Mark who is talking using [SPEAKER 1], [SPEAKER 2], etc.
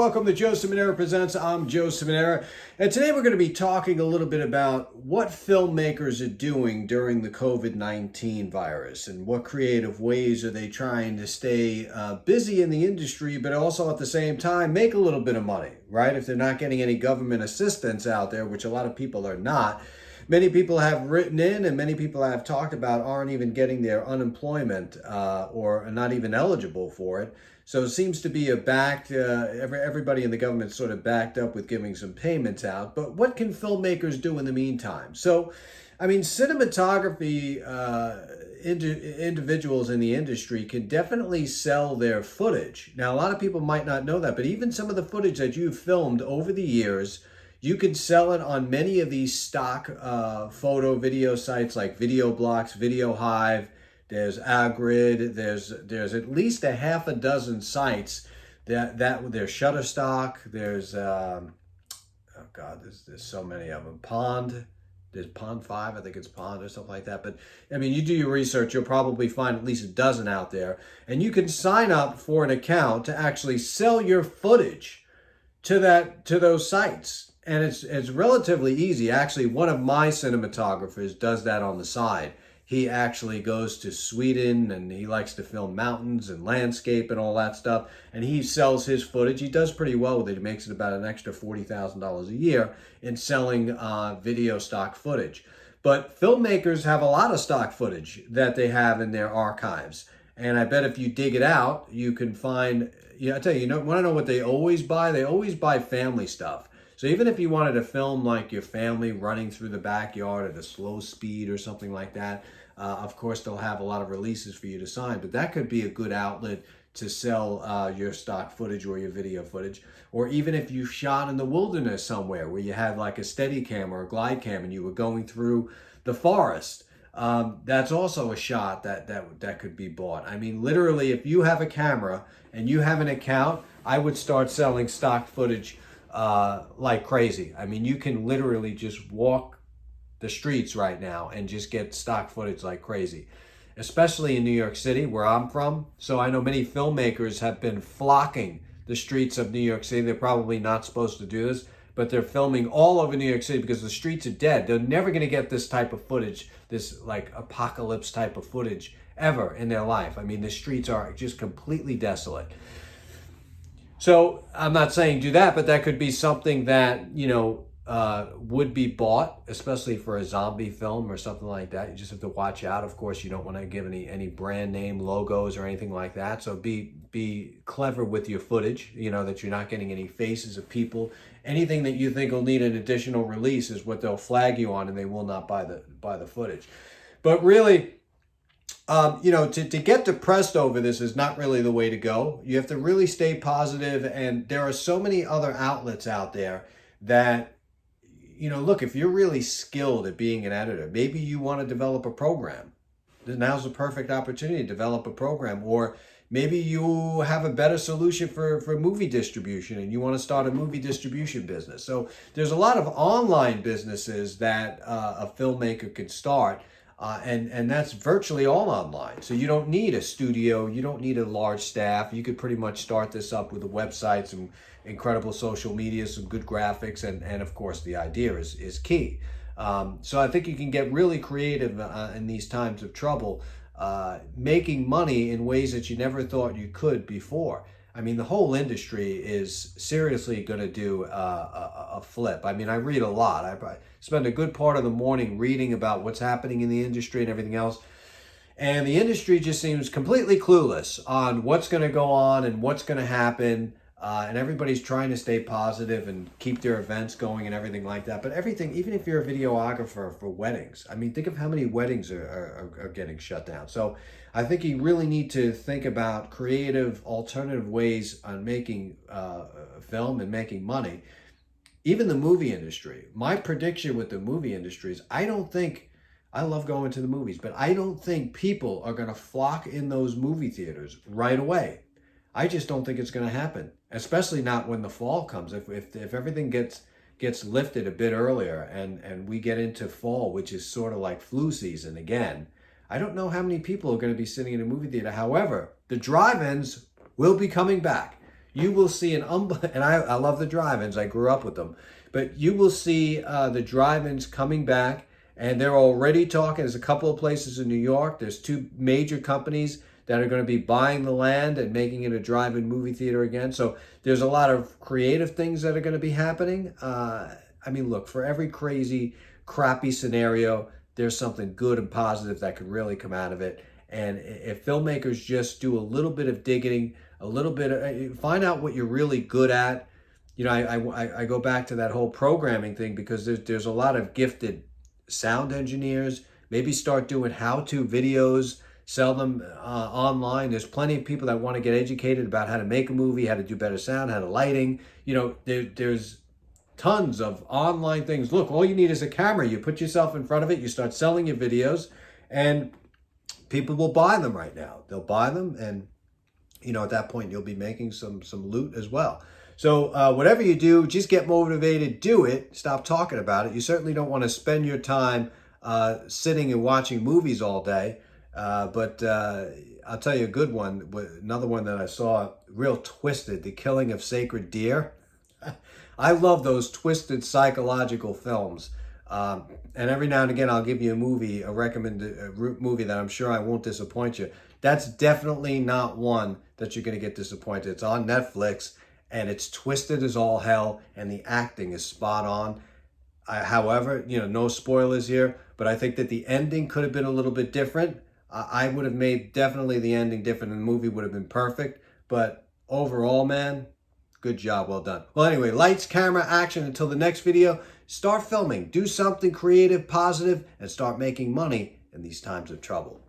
[SPEAKER 1] Welcome to Joe Ciminera Presents. I'm Joe Ciminera, and today we're going to be talking a little bit about what filmmakers are doing during the COVID-19 virus and what creative ways are they trying to stay busy in the industry, but also at the same time make a little bit of money, right? If they're not getting any government assistance out there, which a lot of people are not. Many people have written in and many people have talked about aren't even getting their unemployment or are not even eligible for it. So it seems to be everybody in the government sort of backed up with giving some payments out. But what can filmmakers do in the meantime? So, I mean, cinematography individuals in the industry can definitely sell their footage. Now, a lot of people might not know that, but even some of the footage that you've filmed over the years, you can sell it on many of these stock photo video sites like Video Blocks, Video Hive. There's Agrid. There's at least a half a dozen sites that there's Shutterstock. There's there's so many of them. Pond. There's Pond 5. I think it's Pond or something like that. But I mean, you do your research, you'll probably find at least a dozen out there, and you can sign up for an account to actually sell your footage to those sites. And it's relatively easy. Actually, one of my cinematographers does that on the side. He actually goes to Sweden and he likes to film mountains and landscape and all that stuff. And he sells his footage. He does pretty well with it. He makes it about an extra $40,000 a year in selling video stock footage. But filmmakers have a lot of stock footage that they have in their archives. And I bet if you dig it out, you can find, I tell you, want to know what they always buy? They always buy family stuff. So even if you wanted to film like your family running through the backyard at a slow speed or something like that, of course, they'll have a lot of releases for you to sign, but that could be a good outlet to sell your stock footage or your video footage. Or even if you shot in the wilderness somewhere where you had like a steady cam or a glide cam and you were going through the forest, that's also a shot that could be bought. I mean, literally, if you have a camera and you have an account, I would start selling stock footage like crazy. I mean, you can literally just walk the streets right now and just get stock footage like crazy, especially in New York City where I'm from. So I know many filmmakers have been flocking the streets of New York City. They're probably not supposed to do this, but they're filming all over New York City because the streets are dead. They're never going to get this type of footage, this like apocalypse type of footage ever in their life. I mean, the streets are just completely desolate. So I'm not saying do that, but that could be something that, would be bought, especially for a zombie film or something like that. You just have to watch out. Of course, you don't want to give any brand name logos or anything like that. So be clever with your footage, that you're not getting any faces of people. Anything that you think will need an additional release is what they'll flag you on, and they will not buy the footage. But really, to get depressed over this is not really the way to go. You have to really stay positive, and there are so many other outlets out there that, look, if you're really skilled at being an editor, maybe you want to develop a program. Now's the perfect opportunity to develop a program. Or maybe you have a better solution for movie distribution and you want to start a movie distribution business. So there's a lot of online businesses that a filmmaker could start. And that's virtually all online. So you don't need a studio. You don't need a large staff. You could pretty much start this up with a website, some incredible social media, some good graphics, and of course the idea is key. So I think you can get really creative in these times of trouble, making money in ways that you never thought you could before. I mean, the whole industry is seriously going to do a flip. I mean, I read a lot. I spend a good part of the morning reading about what's happening in the industry and everything else. And the industry just seems completely clueless on what's going to go on and what's going to happen. And everybody's trying to stay positive and keep their events going and everything like that. But everything, even if you're a videographer for weddings, I mean, think of how many weddings are getting shut down. So I think you really need to think about creative, alternative ways on making film and making money. Even the movie industry. My prediction with the movie industry is I love going to the movies, but I don't think people are going to flock in those movie theaters right away. I just don't think it's going to happen, especially not when the fall comes. If everything gets lifted a bit earlier and we get into fall, which is sort of like flu season again, I don't know how many people are going to be sitting in a movie theater. However, the drive-ins will be coming back. you will see and I love the drive-ins. I grew up with them. But you will see the drive-ins coming back, and they're already talking. There's a couple of places in New York. There's two major companies that are going to be buying the land and making it a drive-in movie theater again. So there's a lot of creative things that are going to be happening. I mean, look, for every crazy, crappy scenario, there's something good and positive that could really come out of it. And if filmmakers just do a little bit of digging, a little bit of, find out what you're really good at. You know, I go back to that whole programming thing, because there's a lot of gifted sound engineers. Maybe start doing how-to videos, sell them online. There's plenty of people that want to get educated about how to make a movie, how to do better sound, how to lighting. You know, there's tons of online things. Look, all you need is a camera. You put yourself in front of it, you start selling your videos, and people will buy them right now. They'll buy them, and you know, at that point you'll be making some loot as well. So whatever you do, just get motivated, do it, stop talking about it. You certainly don't want to spend your time sitting and watching movies all day. But I'll tell you a good one, another one that I saw, real twisted, The Killing of Sacred Deer. I love those twisted psychological films. And every now and again, I'll give you a movie, a movie that I'm sure I won't disappoint you. That's definitely not one that you're going to get disappointed. It's on Netflix, and it's twisted as all hell, and the acting is spot on. However, you know, no spoilers here, but I think that the ending could have been a little bit different. I would have made definitely the ending different, and the movie would have been perfect. But overall, man, good job, well done. Well, anyway, lights, camera, action. Until the next video, start filming. Do something creative, positive, and start making money in these times of trouble.